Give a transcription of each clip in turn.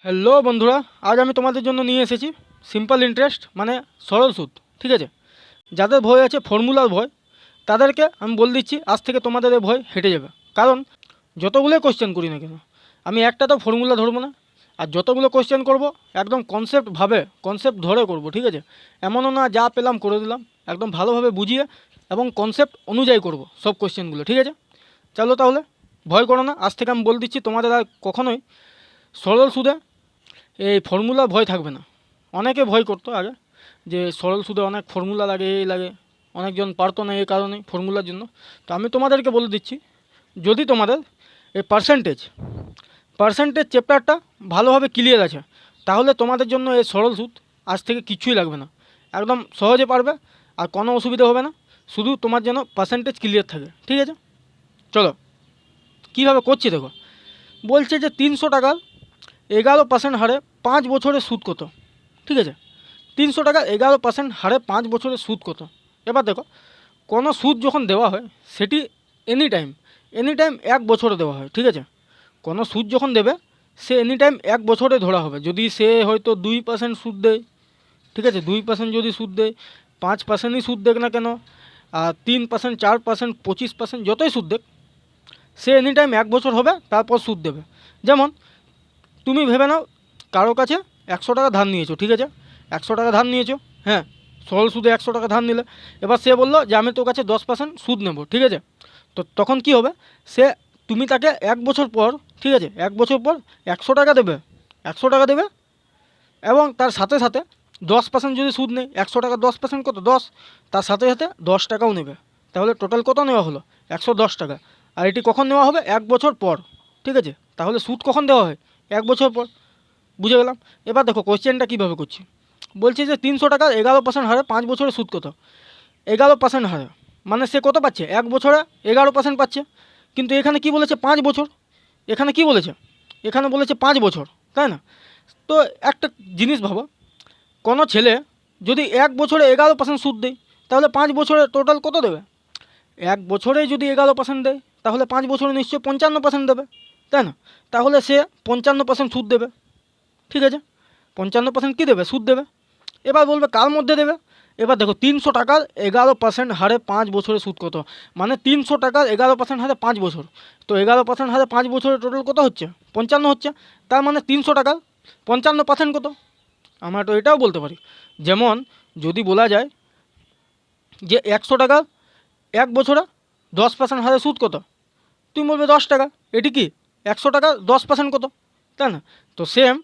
Hello বন্ধুরা, আজ আমি তোমাদের জন্য নিয়ে এসেছি সিম্পল ইন্টারেস্ট মানে সরল সুদ। ঠিক আছে, যাদের ভয় আছে ফর্মুলার ভয়, তাদেরকে আমি বলে দিচ্ছি আজ থেকে তোমাদের এই ভয় হেঁটে যাবে। কারণ যতগুলোই কোশ্চেন করি না কেন, আমি একটা তো ফর্মুলা ধরবো না। আর যতগুলো কোশ্চেন করব একদম কনসেপ্ট ধরে করব। ঠিক আছে, এমনও না যা পেলাম করে দিলাম, একদম ভালোভাবে বুঝিয়ে এবং কনসেপ্ট অনুযায়ী করব সব কোশ্চেনগুলো। ঠিক আছে, চলো তাহলে, ভয় করো না। আজ থেকে আমি বলে দিচ্ছি তোমাদের আর কখনোই সরল সুদে এই ফর্মুলা ভয় থাকবে না। অনেকে ভয় করতো আগে যে সরল সুদে অনেক ফর্মুলা লাগে, এই লাগে, অনেকজন পারতো না এই কারণে ফর্মুলার জন্য। তো আমি তোমাদেরকে বলে দিচ্ছি, যদি তোমাদের এই পার্সেন্টেজ চ্যাপ্টারটা ভালোভাবে ক্লিয়ার আছে, তাহলে তোমাদের জন্য এই সরল সুদ আজ থেকে কিছুই লাগবে না, একদম সহজে পারবে আর কোনো অসুবিধা হবে না। শুধু তোমার যেন পার্সেন্টেজ ক্লিয়ার থাকে। ঠিক আছে, চলো কীভাবে করছি দেখো। বলছে যে 300 টাকার 11% হারে 5 বছরের সুদ কত। ঠিক আছে, 300 টাকা 11% হারে 5 বছরের সুদ কত। এবার দেখো, কোনো সুদ যখন দেওয়া হয় সেটি এনি টাইম 1 বছরে দেওয়া হয়। ঠিক আছে, কোনো সুদ যখন দেবে সে এনি টাইম 1 বছরে ধরা হবে। যদি সে হয়তো 2% সুদ দেয়, ঠিক আছে, 2% যদি সুদ দেয়, 5%ই সুদ দেখ না কেন, আর 3%, 4%, 25% যতই সুদ দেখ, সে এনি টাইম 1 বছর হবে, তারপর সুদ দেবে। যেমন তুমি ভেবে নাও, কারো কাছে 100 টাকা ধার নিয়েছো। ঠিক আছে, 100 টাকা ধার নিয়েছো, হ্যাঁ, সরল সুদে 100 টাকা ধার নিলে। এবার সে বললো যে আমি তোর কাছে 10% সুদ নেব। ঠিক আছে, তো তখন কি হবে, তুমি তাকে 1 বছর পর, ঠিক আছে, 1 বছর পর 100 টাকা দেবে, 100 টাকা দেবে, এবং তার সাথে সাথে 10% যদি সুদ নেই, 100 টাকা 10% কত, 10, তার সাথে সাথে 10 টাকাও নেবে। তাহলে টোটাল কত নেওয়া হলো, 110 টাকা। আর এটি কখন নেওয়া হবে, 1 বছর পর। ঠিক আছে, তাহলে সুদ কখন দেওয়া হয়, 1 বছর পর। বুঝে গেলাম। এবার দেখো কোশ্চেনটা কীভাবে করছি। বলছে যে 300 টাকার 11% হারে 5 বছরের সুদ কত। 11% হারে মানে সে কত পাচ্ছে, 1 বছরে 11% পাচ্ছে। কিন্তু এখানে কি বলেছে, 5 বছর। এখানে কি বলেছে, এখানে বলেছে 5 বছর, তাই না? তো একটা জিনিস ভাবো, কোনো ছেলে যদি 1 বছরে 11% সুদ দেয়, তাহলে 5 বছরে টোটাল কত দেবে। 1 বছরে যদি 11% দেয়, তাহলে 5 বছরে নিশ্চয়ই 55% দেবে, তাই না? তাহলে সে 55% সুদ দেবে। ঠিক আছে, 55% কী দেবে, সুদ দেবে। এবার বলবে কার মধ্যে দেবে। এবার দেখো, 300 টাকার 11% হারে 5 বছরের সুদ কত, মানে 300 টাকার 11% হারে 5 বছর। তো 11% হারে 5 বছরের টোটাল কত হচ্ছে, 55 হচ্ছে। তার মানে 300 টাকার 55% কত। আমরা তো এটাও বলতে পারি, যেমন যদি বলা যায় যে 100 টাকার 1 বছরে 10% হারে সুদ কত, তুমি বলবে 10 টাকা। এটি কি 100 টাকা 10% কত, তাই না? তো সেম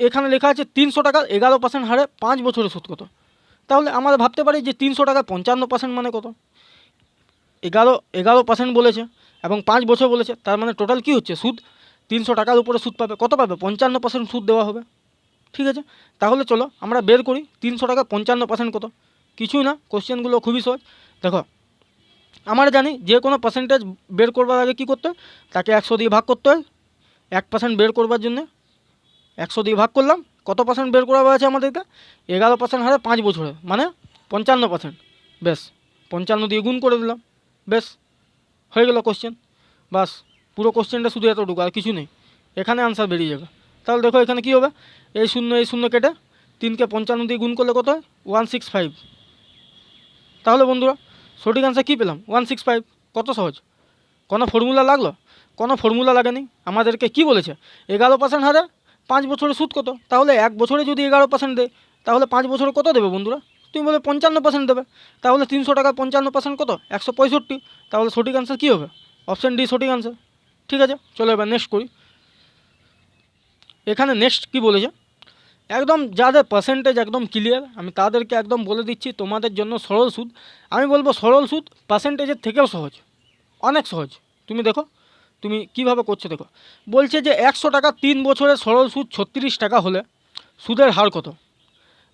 এখানে লেখা আছে 300 টাকার 11% হারে 5 বছরের সুদ কত। তাহলে আমরা ভাবতে পারি যে 300 টাকার 55% মানে কত। 11% বলেছে এবং 5 বছর বলেছে, তার মানে টোটাল কী হচ্ছে, সুদ 300 টাকার উপরে সুদ পাবে, কত পাবে, 55% সুদ দেওয়া হবে। ঠিক আছে, তাহলে চলো আমরা বের করি 300 টাকা 55% কত। কিছুই না, কোশ্চেনগুলো খুবই সহজ। দেখো, আমরা জানি যে কোনো পার্সেন্টেজ বের করবার আগে কী করতে হয়, তাকে 100 দিয়ে ভাগ করতে হয়। 1% বের করবার জন্য 100 দিয়ে ভাগ করলাম, কত পার্সেন্ট বের করা আছে আমাদেরকে, 11% হারে 5 বছরে মানে 55%। বেশ, 55 দিয়ে গুণ করে দিলাম, বেশ হয়ে গেল কোশ্চেন। বাস, পুরো কোশ্চেনটা শুধু এতটুকু, আর কিছু নেই। এখানে আনসার বেরিয়ে যাবে। তাহলে দেখো এখানে কী হবে, এই শূন্য কেটে 3কে 55 দিয়ে গুণ করলে কত হয়, 165। তাহলে বন্ধুরা সঠিক আনসার কী পেলাম, 165। কত সহজ, কোনো ফর্মুলা লাগলো, কোনো ফর্মুলা লাগেনি। আমাদেরকে কি বলেছে, 11% হারে 5 বছরের সুদ কত। তাহলে 1 বছরে যদি 11% দেয়, তাহলে 5 বছরে কত দেবে বন্ধুরা, তুমি বলে 55% দেবে। তাহলে 300 টাকার 55% কত, 165। তাহলে সঠিক আনসার কী হবে, অপশান ডি সঠিক আনসার। ঠিক আছে, চলো এবার নেক্সট করি। এখানে নেক্সট কি বলেছে, একদম যাদের পার্সেন্টেজ একদম ক্লিয়ার, আমি তাদেরকে একদম বলে দিচ্ছি তোমাদের জন্য সরল সুদ। আমি বলবো সরল সুদ পার্সেন্টেজের থেকেও সহজ, অনেক সহজ। তুমি দেখো তুমি কিভাবে করছো দেখো। বলছে যে 100 টাকা 3 বছরের সরল সুদ 36 টাকা হলে সুদের হার কত।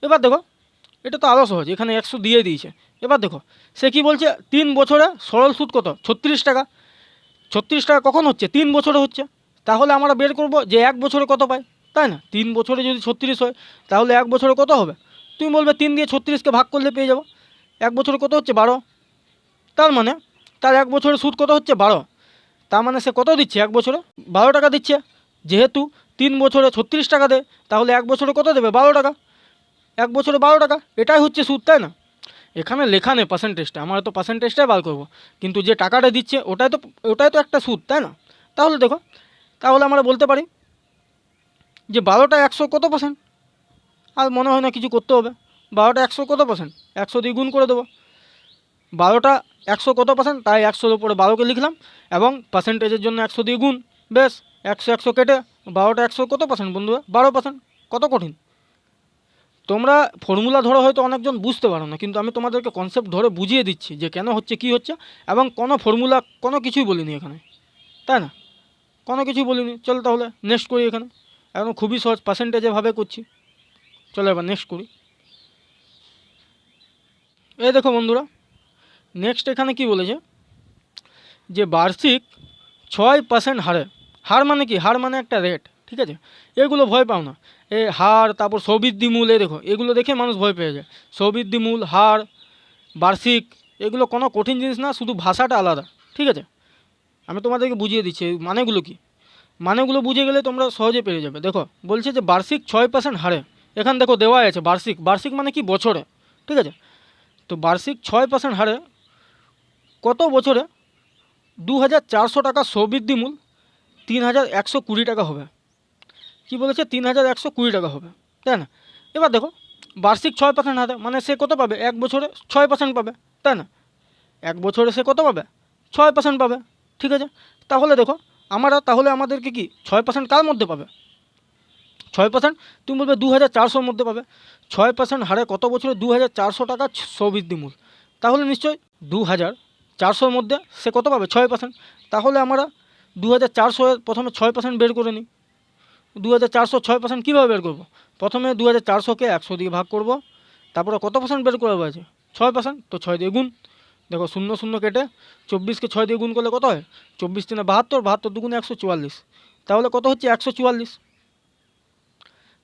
এবার দেখো, এটা তো আরও সহজ, এখানে 100 দিয়ে দিয়েছে। এবার দেখো সে কি বলছে, 3 বছরে সরল সুদ কত, 36 টাকা। 36 টাকা কখন হচ্ছে, 3 বছরে হচ্ছে। তাহলে আমরা বের করব যে 1 বছরে কত পাই, তাই না? 3 বছরে যদি 36 হয়, তাহলে 1 বছরে কত হবে। তুমি বলবে 3 দিয়ে 36কে ভাগ করলে পেয়ে যাবো। 1 বছরে কত হচ্ছে, 12। তার মানে তার 1 বছরের সুদ কত হচ্ছে, 12। তার মানে সে কত দিচ্ছে, 1 বছরে 12 টাকা দিচ্ছে। যেহেতু 3 বছরে 36 টাকা দেয়, তাহলে 1 বছরে কত দেবে? 12 টাকা। 1 বছরে 12 টাকা, এটাই হচ্ছে সুদ, তাই না? এখানে লেখা নেই পার্সেন্টেজটা, আমরা তো পার্সেন্টেজটাই বার করবো, কিন্তু যে টাকাটা দিচ্ছে ওটাই তো একটা সুদ, তাই না? তাহলে দেখো, তাহলে আমরা বলতে পারি যে 12টা 100 কত পার্সেন্ট? আর মনে হয় না কিছু করতে হবে। 12টা 100 কত পার্সেন্ট? 100 দিয়ে গুণ করে দেবো। 12টা 100 কত পার্সেন্ট? তাই 100-এর উপরে 12কে লিখলাম এবং পার্সেন্টেজের জন্য 100 দিয়ে গুণ। বেশ, 100 কেটে 12টা 100 কত পার্সেন্ট বন্ধুরা? 12%। কত কঠিন! তোমরা ফর্মুলা ধরে হয়তো অনেকজন বুঝতে পারো না, কিন্তু আমি তোমাদেরকে কনসেপ্ট ধরে বুঝিয়ে দিচ্ছি যে কেন হচ্ছে, কী হচ্ছে, এবং কোনো ফর্মুলা কোনো কিছুই বলিনি এখানে, তাই না? কোনো কিছুই বলিনি। চলো তাহলে নেক্সট করি। এখানে এখন খুবই সহজ, পার্সেন্টেজেভাবে করছি। চলো এবার নেক্সট করি। এই দেখো বন্ধুরা, নেক্সট এখানে কি বলেছে যে বার্ষিক 6% হারে, হার মানে কি? হার মানে একটা রেট, ঠিক আছে? এগুলো ভয় পাও না, এ হার, তারপর সবৃদ্ধি মূল, এই দেখো এগুলো দেখে মানুষ ভয় পেয়ে যায়। সবৃদ্ধি মূল, হার, বার্ষিক, এগুলো কোনো কঠিন জিনিস না, শুধু ভাষাটা আলাদা, ঠিক আছে? আমি তোমাদেরকে বুঝিয়ে দিচ্ছি এই মানেগুলো কি। মানেগুলো বুঝে গেলে তোমরা সহজে পেরে যাবে। দেখো বলছে যে বার্ষিক 6% হারে, এখানে দেখো দেওয়া আছে বার্ষিক। বার্ষিক মানে কি? বছরে, ঠিক আছে? তো বার্ষিক 6% হারে কত বছরে 2400 টাকা সবৃদ্ধি মূল 3120 টাকা হবে। কি বলেছে? 3120 টাকা হবে, তাই না? এবার দেখো বার্ষিক 6% হারে মানে সে কত পাবে? 1 বছরে 6% পাবে, তাই না? 1 বছরে সে কত পাবে? 6% পাবে, ঠিক আছে? তাহলে দেখো তাহলে আমাদেরকে কি 6% কার মধ্যে পাবে? 6% তুমি বলবে 2400-র মধ্যে পাবে। 6% হারে কত বছরে 2400 টাকা সবৃদ্ধি মূল, তাহলে নিশ্চয়ই 2400-র মধ্যে সে কত পাবে? 6%। তাহলে আমরা 2400-এর প্রথমে 6% বের করে নিই। 2400 6% কীভাবে বের করবো? প্রথমে 2400-কে 100 দিয়ে ভাগ করব, তারপরে কত পার্সেন্ট বের করা হয়েছে? 6%। তো 6 দিয়ে গুণ, দেখো 0 0 কেটে 24-কে 6 দিয়ে গুণ করলে কত হয়? 24 3 72, 72 দুগুণে 144, তাহলে কত হচ্ছে? 144।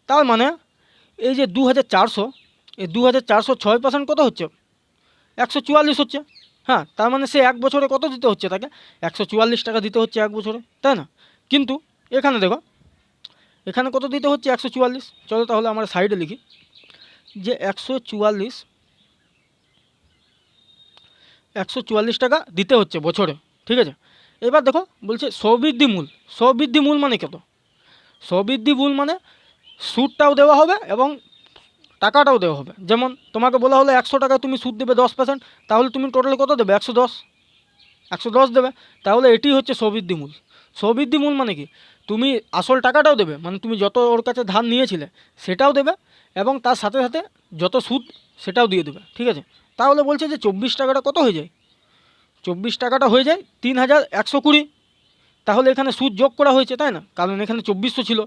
তার মানে এই যে 2400, এই 2400 6% কত হচ্ছে? 144 হচ্ছে। হ্যাঁ, তার মানে সে 1 বছরে কত দিতে হচ্ছে তাকে? 144 টাকা দিতে হচ্ছে 1 বছরে, তাই না? কিন্তু এখানে দেখো, এখানে কত দিতে হচ্ছে? 144। চলো তাহলে আমরা সাইডে লিখি যে 144 টাকা দিতে হচ্ছে বছরে, ঠিক আছে? এবার দেখো বলছে সবৃদ্ধি মূল। সবৃদ্ধি মূল মানে কত? সবৃদ্ধি মূল মানে সুদটাও দেওয়া হবে এবং টাকাটাও দেওয়া হবে। যেমন তোমাকে বলা হলো 100 টাকায় তুমি সুদ দেবে 10%, তাহলে তুমি টোটালে কত দেবে? 110 দেবে। তাহলে এটি হচ্ছে সবৃদ্ধি মূল। সবৃদ্ধি মূল মানে কি? তুমি আসল টাকাটাও দেবে, মানে তুমি যত ওর কাছে ধার নিয়েছিলে সেটাও দেবে এবং তার সাথে সাথে যত সুদ সেটাও দিয়ে দেবে, ঠিক আছে? তাহলে বলছে যে 24 টাকাটা কত হয়ে যায়? 24 টাকাটা হয়ে যায় 3120। তাহলে এখানে সুদ যোগ করা হয়েছে, তাই না? কারণ এখানে 2400 ছিল।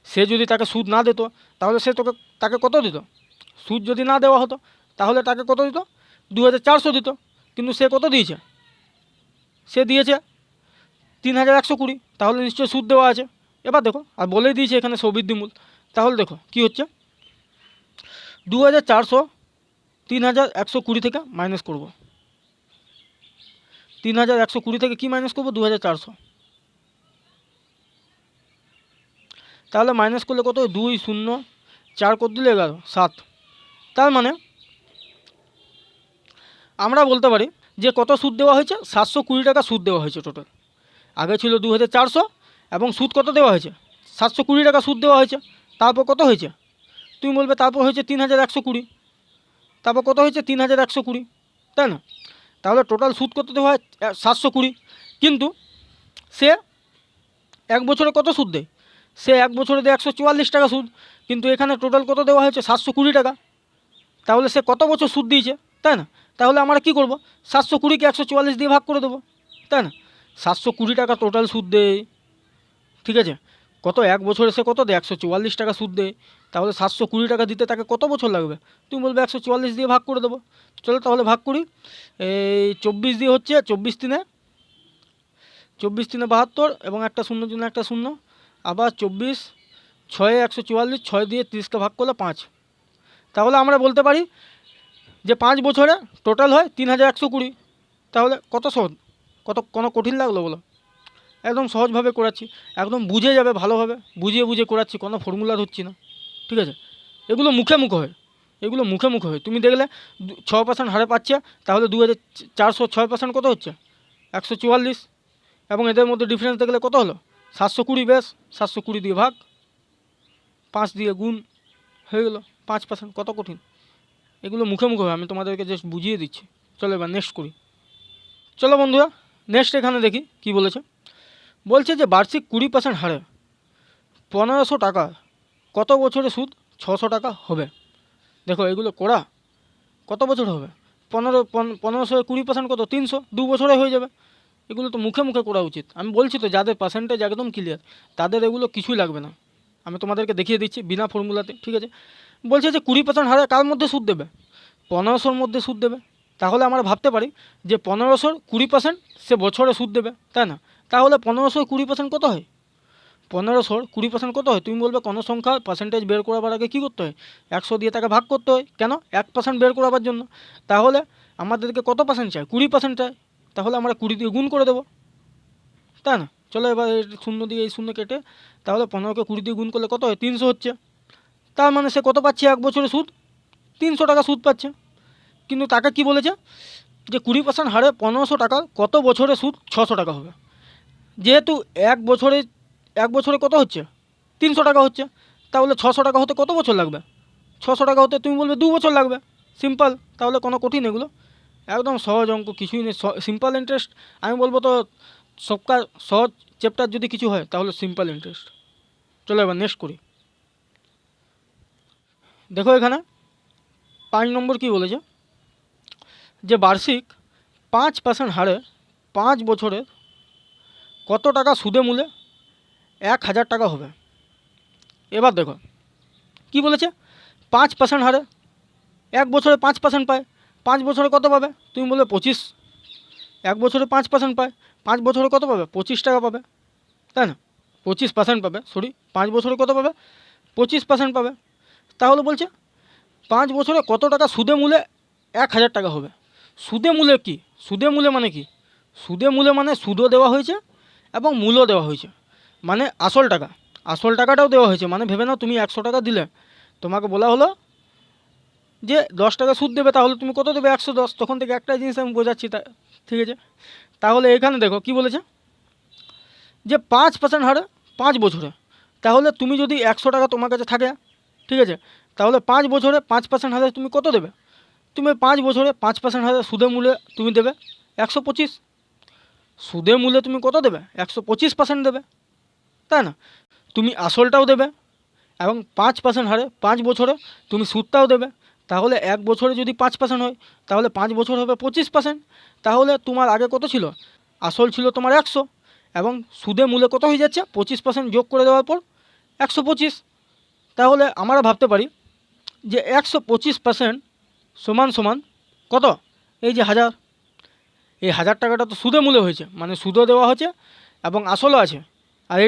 সে যদি তাকে সুদ না দিত তাহলে সে তাকে কত দিত? সুদ যদি না দেওয়া হতো তাহলে তাকে কত দিত? 2400 দিত। কিন্তু সে কত দিয়েছে? সে দিয়েছে 3120। তাহলে নিশ্চয়ই সুদ দেওয়া আছে। এবার দেখো, আর বলেই দিয়েছে এখানে সবৃদ্ধি মূল। তাহলে দেখো কি হচ্ছে, 2400 3120 থেকে মাইনাস করব। 3120 থেকে কি মাইনাস করবো? 2400। তাহলে মাইনাস করলে কত? 2 0 4 করে দিলে 11 7। তার মানে আমরা বলতে পারি যে কত সুদ দেওয়া হয়েছে? 720 টাকা সুদ দেওয়া হয়েছে টোটাল। আগে ছিল 2400 এবং সুদ কত দেওয়া হয়েছে? 720 টাকা সুদ দেওয়া হয়েছে। তারপর কত হয়েছে? তুমি বলবে তারপর হয়েছে 3120। তারপর কত হয়েছে? 3120, তাই না? তাহলে টোটাল সুদ কত দেওয়া হয়? 720। কিন্তু সে 1 বছরে কত সুদ দেয়? সে 1 বছরে দেয় 144 টাকা সুদ। কিন্তু এখানে টোটাল কত দেওয়া হয়েছে? 720 টাকা। তাহলে সে কত বছর সুদ দিয়েছে, তাই না? তাহলে আমরা কি করব? 720-কে 144 দিয়ে ভাগ করে দেবো, তাই না? 720 টাকা টোটাল সুদ দেয়, ঠিক আছে? কত 1 বছরে সে কত দেয়? 144 টাকা সুদ দেয়। তাহলে 720 টাকা দিতে তাকে কত বছর লাগবে? তুমি বলবে 144 দিয়ে ভাগ করে দেবো। চলো তাহলে ভাগ করি। এই 24 দিয়ে হচ্ছে 24 3 72 এবং একটা শূন্যর জন্য একটা শূন্য, আবার 24 6 144, 6 দিয়ে 30কে ভাগ করলে 5। তাহলে আমরা বলতে পারি যে 5 বছরে টোটাল হয় 3120। তাহলে কত সহজ, কত কোনো কঠিন লাগলো বলো? একদম সহজভাবে করাচ্ছি, একদম বুঝে যাবে ভালোভাবে, বুঝিয়ে বুঝে করাচ্ছি, কোনো ফর্মুলা ধরছি না, ঠিক আছে। এগুলো মুখে মুখে হয়, এগুলো মুখে মুখে হয়। তুমি দেখলে 6% হারে পাচ্ছে, তাহলে 2406% কত হচ্ছে? 144। এবং এদের মধ্যে ডিফারেন্স দেখলে কত হলো? 720। বেশ, 720 দিয়ে ভাগ, 5 দিয়ে গুণ, হয়ে গেলো 5%। কত কঠিন? এগুলো মুখে মুখে হয়, আমি তোমাদেরকে জাস্ট বুঝিয়ে দিচ্ছি। চলো এবার নেক্সট করি। চলো বন্ধুরা, নেক্সট এখানে দেখি কি বলেছে। বলছে যে বার্ষিক 20% হারে 1500 টাকা কত বছরে সুদ 600 টাকা হবে। দেখো এগুলো করা কত বছর হবে? 1500 20% কত? 300, 2 বছরে হয়ে যাবে। এগুলো তো মুখে মুখে করা উচিত। আমি বলছি তো, যাদের পার্সেন্টেজ একদম ক্লিয়ার তাদের এগুলো কিছুই লাগবে না। আমি তোমাদেরকে দেখিয়ে দিচ্ছি বিনা ফর্মুলাতে, ঠিক আছে। বলছে যে 20% হারে কার মধ্যে সুদ দেবে? 1500-র মধ্যে সুদ দেবে। তাহলে আমরা ভাবতে পারি যে 1500-র 20% সে বছরে সুদ দেবে, তাই না? তাহলে 1500-র 20% কত হয়? 1500-র 20% কত হয়? তুমি বলবে কোনো সংখ্যার পার্সেন্টেজ বের করাবার আগে কী করতে হয়? 100 দিয়ে তাকে ভাগ করতে হয়। কেন? 1% বের করাবার জন্য। তাহলে আমাদেরকে কত পার্সেন্ট চাই? 20% চাই। তাহলে আমরা 20 দিয়ে গুণ করে দেবো, তাই না? চলো এবার শূন্য দিয়ে এই শূন্য কেটে, তাহলে 15কে 20 দিয়ে গুণ করলে কত হয়? 300 হচ্ছে। তার মানে সে কত পাচ্ছে এক বছরে সুদ? 300 টাকা সুদ পাচ্ছে। কিন্তু তাকে কি বলেছে যে 20% হারে 1500 টাকার কত বছরে সুদ 600 টাকা হবে। যেহেতু এক বছরে কত হচ্ছে? 300 টাকা হচ্ছে। তাহলে 600 টাকা হতে কত বছর লাগবে? 600 টাকা হতে তুমি বলবে 2 বছর লাগবে। সিম্পল। তাহলে কোনো কঠিন এগুলো? একদম সহজ অঙ্ক, কিছুই নেই, সিম্পল ইন্টারেস্ট। আমি বলবো তো সবকার সহজ চ্যাপ্টার যদি কিছু হয় তাহলে সিম্পল ইন্টারেস্ট। চলো এবার নেক্সট করি। দেখো এখানে 5 নম্বর কি বলেছে যে বার্ষিক 5% হারে 5 বছরে কত টাকা সুদে মূলে 1000 টাকা হবে। এবার দেখো কি বলেছে, 5% হারে এক বছরে 5% পায়, 5 বছরে কত পাবে? তুমি বলবে 25। এক বছরে 5% পায়, 5 বছরে কত পাবে? 25 টাকা পাবে, তাই না? 25% পাবে, 5 বছরে কত পাবে? 25% পাবে। তাহলে বলছে 5 বছরে কত টাকা সুদে মূলে 1000 টাকা হবে। সুদে মূলে কি? সুদে মূলে মানে কি? সুদে মূলে মানে সুদও দেওয়া হয়েছে এবং মূলও দেওয়া হয়েছে, মানে আসল টাকা। আসল টাকাটাও দেওয়া হয়েছে, মানে ভেবে নাও তুমি 100 টাকা দিলে, তোমাকে বলা হলো যে 10 টাকা সুদ দেবে, তাহলে তুমি কত দেবে? 110। তখন থেকে একটা জিনিস আমি বোঝাচ্ছি, ঠিক আছে। তাহলে এখানে দেখো কি বলেছে যে 5% হারে 5 বছরে। তাহলে তুমি যদি 100 টাকা তোমার কাছে থাকে, ঠিক আছে, তাহলে 5 বছরে 5% হারে তুমি কত দেবে? তুমি 5 বছরে 5% হারে সুদে মূলে তুমি দেবে 125। সুদে মূলে তুমি কত দেবে? 125% দেবে, তাই না? তুমি আসলটাও দেবে এবং 5% হারে 5 বছরে তুমি সুদটাও দেবে। তাহলে এক বছরে যদি 5% হয়, তাহলে 5 বছর হবে 25%। তাহলে তোমার আগে কত ছিল? আসল ছিল তোমার 100 এবং সুদে মূলে কত হয়ে যাচ্ছে? 25% যোগ করে দেওয়ার পর 125। তাহলে আমরা ভাবতে পারি যে 125% সমান সমান কত? এই যে 1000। এই 1000 টাকাটা তো সুদে মূলে হয়েছে, মানে সুদও দেওয়া হচ্ছে এবং আসলও আছে। আর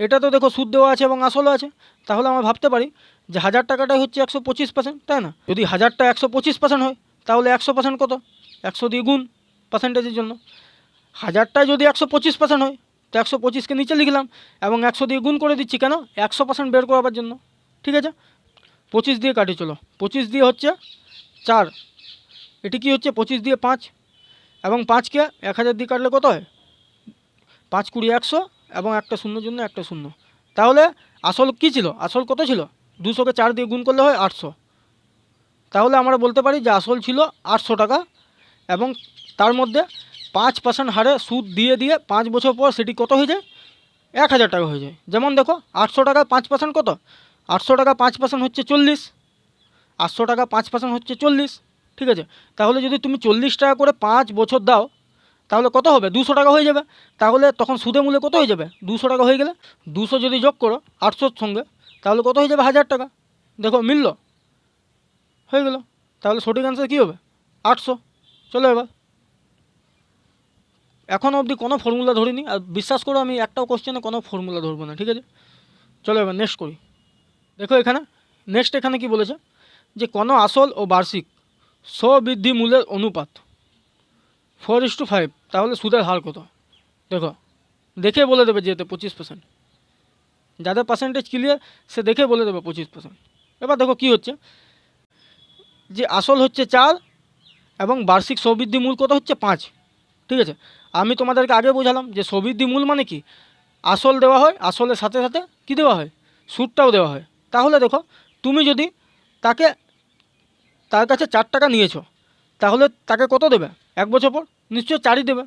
এটা তো দেখো সুদ দেওয়া আছে এবং আসলও আছে। তাহলে আমরা ভাবতে পারি যে 1000 টাকাটাই হচ্ছে 125%, তাই না? যদি 1000টা 125% হয়, তাহলে 100% কত? 100 দিয়ে গুণ পার্সেন্টেজের জন্য। 1000টায় যদি 125% হয়, তো 125কে নিচে লিখলাম এবং 100 দিয়ে গুণ করে দিচ্ছি। কেন? 100% বের করাবার জন্য, ঠিক আছে। 25 দিয়ে কাটি, চলো। 25 দিয়ে হচ্ছে 4, এটি কি হচ্ছে? 25 দিয়ে 5 এবং 5কে 1000 দিয়ে কাটলে কত হয়? 5 20 100 এবং একটা শূন্যর জন্য একটা শূন্য। তাহলে আসল কী ছিল? আসল কত ছিল? 200কে 4 দিয়ে গুণ করলে হয় 800। তাহলে আমরা বলতে পারি যে আসল ছিল 800 টাকা এবং তার মধ্যে 5% হারে সুদ দিয়ে দিয়ে 5 বছর পর সেটি কত হয়ে যায়? 1000 টাকা হয়ে যায়। যেমন দেখো 800 টাকা 5% কত? 800 টাকা 5% হচ্ছে 40। 800 টাকা 5% হচ্ছে 40, ঠিক আছে। তাহলে যদি তুমি 40 টাকা করে 5 বছর দাও, তাহলে কত হবে? 200 টাকা হয়ে যাবে। তাহলে তখন সুদে মূলে কত হয়ে যাবে? 200 টাকা হয়ে গেলে 200 যদি যোগ করো 800-র সঙ্গে, তাহলে কত হয়ে যাবে? 1000 টাকা। দেখো মিলল, হয়ে গেল। তাহলে সঠিক অ্যান্সার কী হবে? 800। চলো এবার, এখনও অবধি কোনো ফর্মুলা ধরিনি, আর বিশ্বাস করো আমি একটাও কোশ্চেনে কোনো ফর্মুলা ধরবো না, ঠিক আছে। চলো এবার নেক্সট করি। দেখো এখানে নেক্সট এখানে কি বলেছে যে কোনো আসল ও বার্ষিক স্ববৃদ্ধি মূল্যের অনুপাত 4:5, তাহলে সুদের হার কত? দেখো দেখে বলে দেবে যে এতে 25%। যাদের পার্সেন্টেজ ক্লিয়ার সে দেখে বলে দেবে 25%। এবার দেখো কি হচ্ছে, যে আসল হচ্ছে 4 এবং বার্ষিক সৌবৃদ্ধি মূল কত হচ্ছে 5। ঠিক আছে, আমি তোমাদেরকে আগে বোঝালাম যে সৌবৃদ্ধি মূল মানে কি, আসল দেওয়া হয়, আসলের সাথে সাথে কি দেওয়া হয়, সুদটাও দেওয়া হয়। তাহলে দেখো তুমি যদি তার কাছে 4 টাকা নিয়েছো, তাহলে তাকে কত দেবে 1 বছর পর? নিশ্চয়ই 4ই দেবে,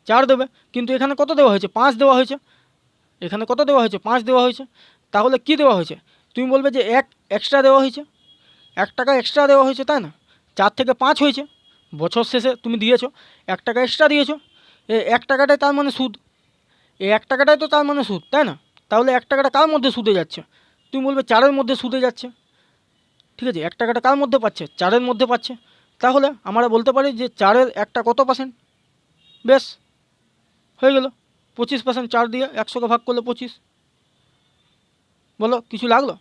4 দেবে। কিন্তু এখানে কত দেওয়া হয়েছে, 5 দেওয়া হয়েছে। এখানে কত দেওয়া হয়েছে, 5 দেওয়া হয়েছে। তাহলে কি দেওয়া হয়েছে, তুমি বলবে যে 1 এক্সট্রা দেওয়া হয়েছে, 1 টাকা এক্সট্রা দেওয়া হয়েছে, তাই না? 4 থেকে 5 হয়েছে, বছর শেষে তুমি দিয়েছো 1 টাকা এক্সট্রা দিয়েছো, এই 1 টাকাটাই তার মানে সুদ, এই 1 টাকাটাই তো তার মানে সুদ, তাই না? তাহলে 1 টাকাটা কার মধ্যে সুদে যাচ্ছে, তুমি বলবে 4-এর মধ্যে সুদে যাচ্ছে। ঠিক আছে, 1 টাকাটা কার মধ্যে পাচ্ছে, 4-এর মধ্যে পাচ্ছে। তাহলে আমরা বলতে পারি যে 4-এর একটা কত পার্সেন্ট, বেশ হয়ে গেল 25%। 4 দিয়ে 100কে ভাগ করলে 25, বলো কিছু লাগলো?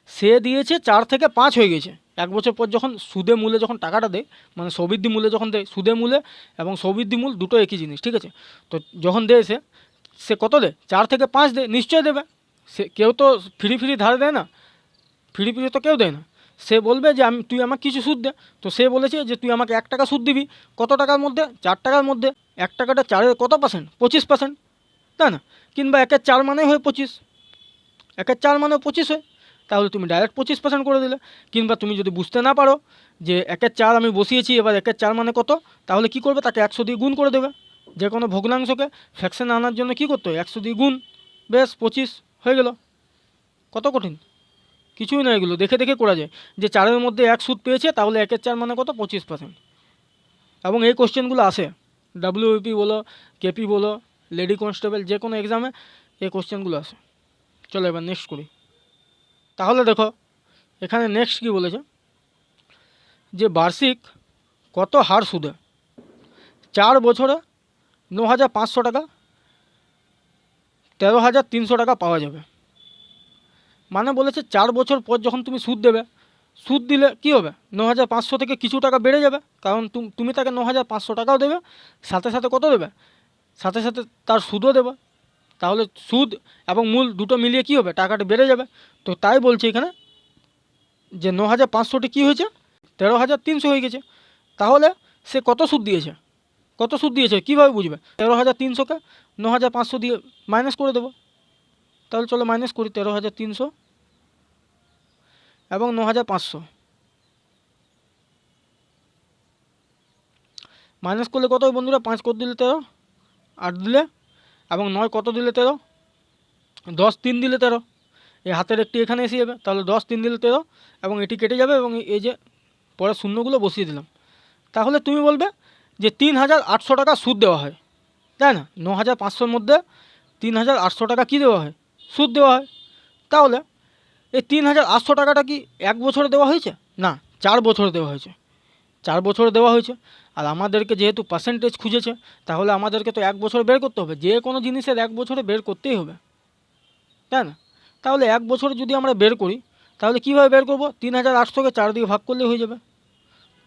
সে দিয়েছে 4 থেকে 5 হয়ে গেছে। 1 বছর পর যখন সুদে মূলে যখন টাকাটা দেয়, মানে সৌবৃদ্ধি মূলে যখন দেয়, সুদে মূলে এবং সৌবৃদ্ধি মূল দুটো একই জিনিস, ঠিক আছে? তো যখন দেয় সে কত দেয়, 4 থেকে 5 দেয়, নিশ্চয় দেবে। সে কেউ তো ফ্রি ধার দেয় না, ফ্রি তো কেউ দেয় না। সে বলবে যে তুই আমাকে কিছু সুদ দে। তো সে বলেছে যে তুই আমাকে 1 টাকা সুদ দিবি, কত টাকার মধ্যে, 4 টাকার মধ্যে। 1 টাকাটা 4-এর কত পার্সেন্ট, 25%, তাই না? কিংবা 1-4 মানে হয় 25, 1-4 মানে 25 হয়, তাহলে তুমি ডাইরেক্ট 25% করে দিলে। কিংবা তুমি যদি বুঝতে না পারো যে 1-4 আমি বসিয়েছি, এবার 1-4 মানে কত, তাহলে কি করবে, তাকে 100 দিয়ে গুণ করে দেবে। যে কোনো ভগ্নাংশকে ফ্র্যাকশন আনার জন্য কি করতে হয়, 100 দিয়ে গুণ, বেশ 25 হয়ে গেল। কত কঠিন, কিছুই না, এগুলো দেখে দেখে করা যায়। যে 4-এর মধ্যে 1 সুদ পেয়েছে, তাহলে 1-4 মানে কত, 25%। এবং এই কোশ্চেনগুলো আসে WBP বলো, কেপি বলো, লেডি কনস্টেবল, যে কোনো এক্সামে এই কোশ্চেনগুলো আসে। চলো এবার নেক্সট করি। তাহলে দেখো এখানে নেক্সট কি বলেছে, যে বার্ষিক কত হার সুদে 4 বছরে 9,500 টাকা 13,300 টাকা পাওয়া যাবে। মানে বলেছে 4 বছর পর যখন তুমি সুদ দেবে, সুদ দিলে কি হবে, 9,500 থেকে কিছু টাকা বেড়ে যাবে, কারণ তুমি তাকে 9,500 টাকাও দেবে, সাথে সাথে কত দেবে, সাথে সাথে তার সুদও দেবে। তাহলে সুদ এবং মূল দুটো মিলিয়ে কি হবে, টাকাটা বেড়ে যাবে। তো তাই বলছে এখানে যে 9,500টি কী হয়েছে, 13,300 হয়ে গেছে। তাহলে সে কত সুদ দিয়েছে, কত সুদ দিয়েছে কীভাবে বুঝবে, 13,300কে 9,500 দিয়ে মাইনাস করে দেবো। তাহলে চলো মাইনাস করি, 13,300 এবং 9,500 মাইনাস করলে কত হয় বন্ধুরা, 5 কত দিলে 13, 8 দিলে এবং 9 কত দিলে 13, 10 3 দিলে 13, এই হাতের একটি এখানে এসে যাবে, তাহলে 10 3 দিলে 13 এবং এটি কেটে যাবে এবং এই যে পরে শূন্যগুলো বসিয়ে দিলাম। তাহলে তুমি বলবে যে 3,800 টাকা সুদ দেওয়া হয়, তাই না? 9,500-র মধ্যে 3,800 টাকা কী দেওয়া হয়, সুদ দেওয়া হয়। তাহলে এই 3,800 টাকাটা কি 1 বছরে দেওয়া হয়েছে, না 4 বছরে দেওয়া হয়েছে, 4 বছরে দেওয়া হয়েছে। আর আমাদেরকে যেহেতু পার্সেন্টেজ খুঁজেছে, তাহলে আমাদেরকে তো 1 বছরে বের করতে হবে, যে কোনো জিনিসের 1 বছরে বের করতেই হবে, তাই না? তাহলে 1 বছরে যদি আমরা বের করি, তাহলে কীভাবে বের করব, 3,800কে 4 দিয়ে ভাগ করলে হয়ে যাবে।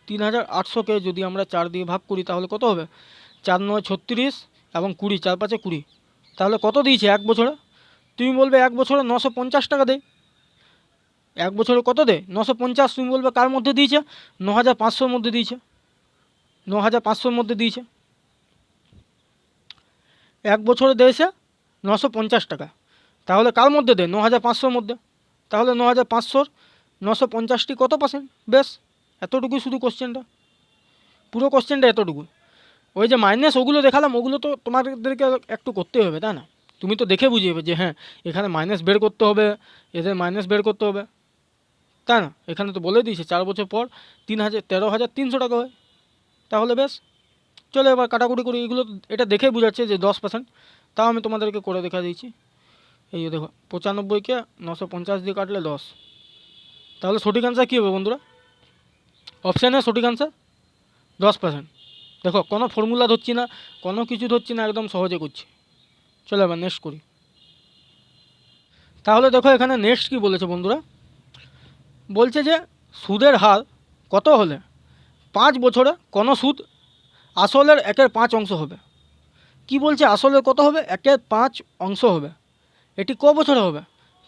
3,800কে যদি আমরা 4 দিয়ে ভাগ করি, তাহলে কত হবে, 4 9 36 এবং 20, 4 5 20। তাহলে কত দিয়েছে 1 বছরে, তুমি বলবে 1 বছরে 950 টাকা দেয়। 1 বছরে কত দেয়, 950। তুমি বলবে কার মধ্যে দিয়েছে, 9,500-র মধ্যে দিয়েছে, 9,500-র মধ্যে দিয়েছে। 1 বছরে দিয়েছে 950 টাকা, তাহলে কার মধ্যে দেয়, 9,500-র মধ্যে। তাহলে 9,500-র 950টি কত পার্সেন্ট, বেশ এতটুকুই শুধু কোশ্চেনটা, পুরো কোশ্চেনটা এতটুকু। ওই যে মাইনাস ওগুলো দেখালাম, ওগুলো তো তোমাদেরকে একটু করতেই হবে, তাই না? তুমি তো দেখে বুঝিয়ে যে হ্যাঁ এখানে মাইনাস বের করতে হবে, এদের মাইনাস বের করতে হবে, তাই না? এখানে তো বলে দিয়েছে 4 বছর পর 13,300 টাকা হয়। তাহলে বেশ, চলো এবার কাটাকুটি করি। এগুলো এটা দেখে বোঝাচ্ছে যে 10%, তাও আমি তোমাদেরকে করে দেখা দিয়েছি। এই দেখো 95কে 950 দিয়ে কাটলে 10, তাহলে সঠিক অ্যান্সার কী হবে বন্ধুরা, অপশানে সঠিক অ্যান্সার 10%। দেখো কোনো ফর্মুলা ধরছি না, কোনো কিছু ধরছি না, একদম সহজে করছি। চলো এবার নেক্সট করি। তাহলে দেখো এখানে নেক্সট কী বলেছে বন্ধুরা, বলছে যে সুদের হার কত হলে 5 বছরে কোনো সুদ আসলের 1/5 অংশ হবে। কি বলছে আসলের কত হবে, 1/5 অংশ হবে। এটি ক বছরে হবে,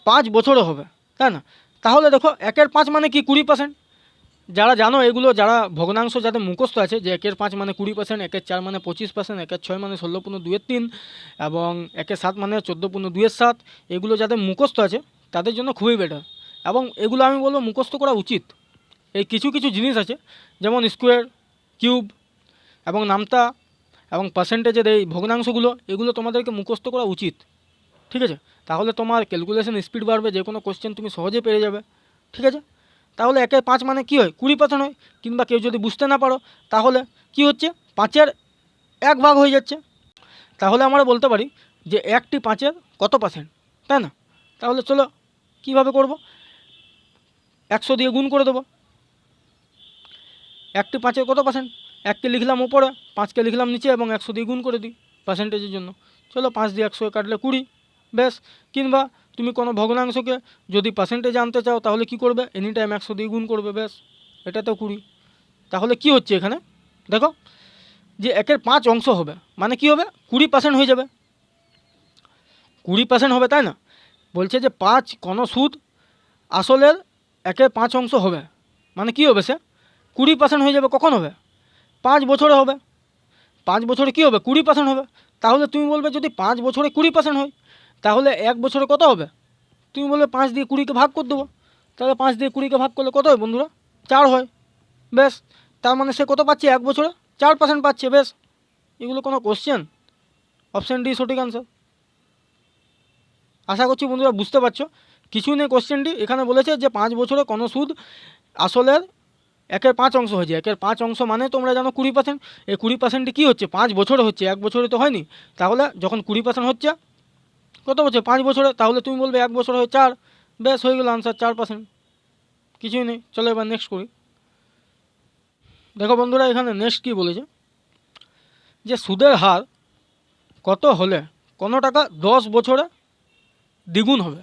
5 বছরে হবে, তাই না? তাহলে দেখো 1/5 মানে কি 20%। যারা জানো এগুলো, যারা ভগ্নাংশ যাদের মুখস্থ আছে যে 1/5 মানে 20%, 1/4 মানে 25%, 1/6 মানে 16×2=3 এবং 1/7 মানে 14×2=7, এগুলো যাদের মুখস্থ আছে তাদের জন্য খুবই বেটার। এবং এগুলো আমি বলবো মুখস্থ করা উচিত। এই কিছু কিছু জিনিস আছে যেমন স্কোয়ার, কিউব এবং নামতা এবং পার্সেন্টেজের এই ভগ্নাংশগুলো, এগুলো তোমাদেরকে মুখস্থ করা উচিত, ঠিক আছে? তাহলে তোমার ক্যালকুলেশন স্পিড বাড়বে, যে কোনো কোশ্চেন তুমি সহজে পেরে যাবে, ঠিক আছে? তাহলে 1/5 মানে কী হয়, 20% হয়। কিংবা কেউ যদি বুঝতে না পারো তাহলে কি হচ্ছে, 5-এর 1 ভাগ হয়ে যাচ্ছে। তাহলে আমরা বলতে পারি যে 1টি 5-এর কত পার্সেন্ট, তাই না? তাহলে চলো কীভাবে করব, 100 দিয়ে গুণ করে দেবো। 1টি 5-এর কত পার্সেন্ট, 1কে লিখলাম উপরে, 5কে লিখলাম নিচে এবং 100 দিয়ে গুণ করে দিই পার্সেন্টেজের জন্য। চলো 5 দিয়ে 100 কাটলে 20, বেশ। কিংবা তুমি কোনো ভগ্নাংশকে যদি পার্সেন্টেজ আনতে চাও তাহলে কি করবে, এনি টাইম 100 দিয়ে গুণ করবে, বেশ, এটাতেও 20। তাহলে কি হচ্ছে এখানে দেখো, যে 1/5 অংশ হবে মানে কি হবে, 20% হয়ে যাবে, 20% হবে, তাই না? বলছে যে 5 কোনো সুদ আসলের 1/5 অংশ হবে মানে কি হবে, সে 20% হয়ে যাবে। কখন হবে, 5 বছরে হবে। 5 বছরে কী হবে, 20% হবে। তাহলে তুমি বলবে যদি 5 বছরে 20% হয় তাহলে 1 বছরে কত হবে, তুমি বলবে 5 দিয়ে 20কে ভাগ করে দেবো। তাহলে 5 দিয়ে 20কে ভাগ করলে কত হয় বন্ধুরা, 4 হয়, বেশ। তার মানে সে কত পাচ্ছে, 1 বছরে 4% পাচ্ছে, বেশ। এগুলো কোনো কোশ্চেন? অপশান ডি সঠিক আনসার। আশা করছি বন্ধুরা বুঝতে পারছো, কিছুই নেই কোশ্চেনটি। এখানে বলেছে যে 5 বছরে কোনো সুদ আসলের 1/5 অংশ হয়েছে। 1/5 অংশ মানে তোমরা জানো 20%। এই 20%টি কী হচ্ছে, 5 বছরে হচ্ছে, 1 বছরে তো হয়নি। তাহলে যখন 20% হচ্ছে কত বছর, 5 বছরে, তাহলে তুমি বলবে 1 বছর হয় 4, বেশ, হয়ে গেল আনসার 4%। কিছুই নেই, চলো এবার নেক্সট করি। দেখো বন্ধুরা এখানে নেক্সট কী বলেছে, যে সুদের হার কত হলে কোনো টাকা 10 বছরে দ্বিগুণ হবে।